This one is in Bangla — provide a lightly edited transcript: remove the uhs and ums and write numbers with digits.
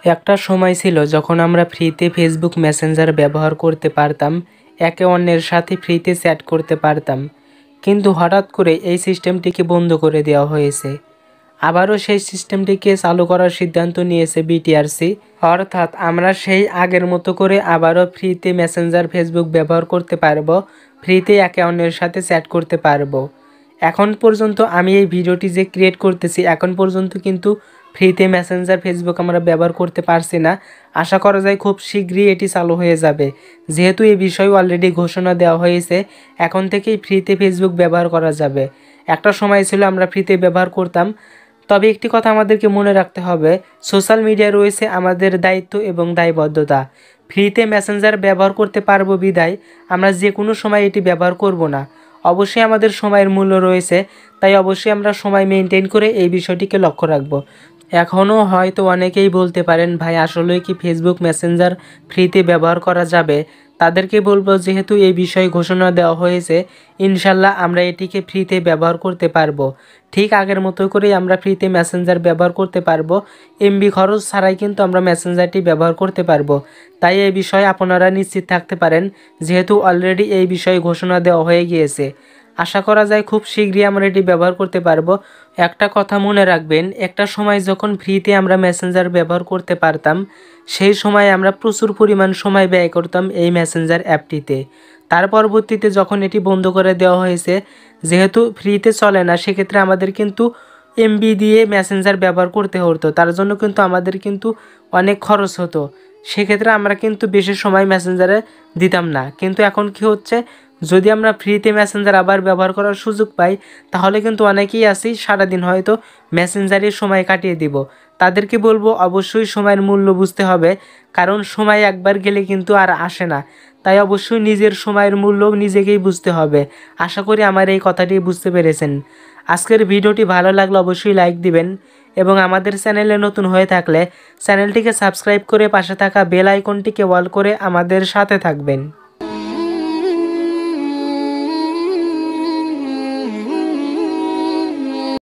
একটা সময় ছিল যখন আমরা ফ্রিতে ফেসবুক মেসেঞ্জার ব্যবহার করতে পারতাম, একে অন্যের সাথে ফ্রিতে চ্যাট করতে পারতাম। কিন্তু হঠাৎ করে এই সিস্টেমটিকে বন্ধ করে দেওয়া হয়েছে। আবারও সেই সিস্টেমটিকে চালু করার সিদ্ধান্ত নিয়েছে বিটিআরসি। অর্থাৎ আমরা সেই আগের মতো করে আবারও ফ্রিতে মেসেঞ্জার ফেসবুক ব্যবহার করতে পারবো, ফ্রিতে একে অন্যের সাথে চ্যাট করতে পারবো। এখন পর্যন্ত আমি এই ভিডিওটি যে ক্রিয়েট করতেছি, এখন পর্যন্ত কিন্তু ফ্রিতে মেসেঞ্জার ফেসবুক আমরা ব্যবহার করতে পারছি না। আশা করা যায় খুব শীঘ্রই এটি চালু হয়ে যাবে, যেহেতু এই বিষয়ে অলরেডি ঘোষণা দেওয়া হয়েছে। এখন থেকেই ফ্রিতে ফেসবুক ব্যবহার করা যাবে। একটা সময় ছিল আমরা ফ্রিতে ব্যবহার করতাম। তবে একটি কথা আমাদেরকে মনে রাখতে হবে, সোশ্যাল মিডিয়ায় রয়েছে আমাদের দায়িত্ব এবং দায়বদ্ধতা। ফ্রিতে মেসেঞ্জার ব্যবহার করতে পারবো বিধায় আমরা যে কোনো সময় এটি ব্যবহার করব না। অবশ্যই আমাদের সময়ের মূল্য রয়েছে, তাই অবশ্যই আমরা সময় মেনটেন করে এই বিষয়টিকে লক্ষ্য রাখব। এখনও হয়তো অনেকেই বলতে পারেন, ভাই আসলে কি ফেসবুক মেসেঞ্জার ফ্রিতে ব্যবহার করা যাবে? তাদেরকে বলবো, যেহেতু এই বিষয়ে ঘোষণা দেওয়া হয়েছে, ইনশাল্লাহ আমরা এটিকে ফ্রিতে ব্যবহার করতে পারবো। ঠিক আগের মতো করেই আমরা ফ্রিতে মেসেঞ্জার ব্যবহার করতে পারবো। এমবি খরচ ছাড়াই কিন্তু আমরা মেসেঞ্জারটি ব্যবহার করতে পারবো। তাই এই বিষয়ে আপনারা নিশ্চিত থাকতে পারেন, যেহেতু অলরেডি এই বিষয়ে ঘোষণা দেওয়া হয়ে গিয়েছে। আশা করা যায় খুব শীঘ্রই আমরা এটি ব্যবহার করতে পারবো। একটা কথা মনে রাখবেন, একটা সময় যখন ফ্রিতে আমরা মেসেঞ্জার ব্যবহার করতে পারতাম, সেই সময় আমরা প্রচুর পরিমাণ সময় ব্যয় করতাম এই মেসেঞ্জার অ্যাপটিতে। তার পরবর্তীতে যখন এটি বন্ধ করে দেওয়া হয়েছে, যেহেতু ফ্রিতে চলে না, সেক্ষেত্রে আমাদের কিন্তু এমবি দিয়ে মেসেঞ্জার ব্যবহার করতে হতো। তার জন্য কিন্তু আমাদের কিন্তু অনেক খরচ হতো। সেক্ষেত্রে আমরা কিন্তু বেশি সময় মেসেঞ্জারে দিতাম না। কিন্তু এখন কি হচ্ছে, যদি আমরা ফ্রিতে মেসেঞ্জার আবার ব্যবহার করার সুযোগ পাই, তাহলে কিন্তু অনেকেই আছি সারাদিন হয়তো মেসেঞ্জারে সময় কাটিয়ে দিব। তাদেরকে বলবো অবশ্যই সময়ের মূল্য বুঝতে হবে, কারণ সময় একবার গেলে কিন্তু আর আসে না। তাই অবশ্যই নিজের সময়ের মূল্য নিজেকেই বুঝতে হবে। আশা করি আমার এই কথাটি বুঝতে পেরেছেন। আজকের ভিডিওটি ভালো লাগলে অবশ্যই লাইক দিবেন এবং আমাদের চ্যানেলে নতুন হয়ে থাকলে চ্যানেলটিকে সাবস্ক্রাইব করে পাশে থাকা বেল আইকনটিকে অল করে আমাদের সাথে থাকবেন।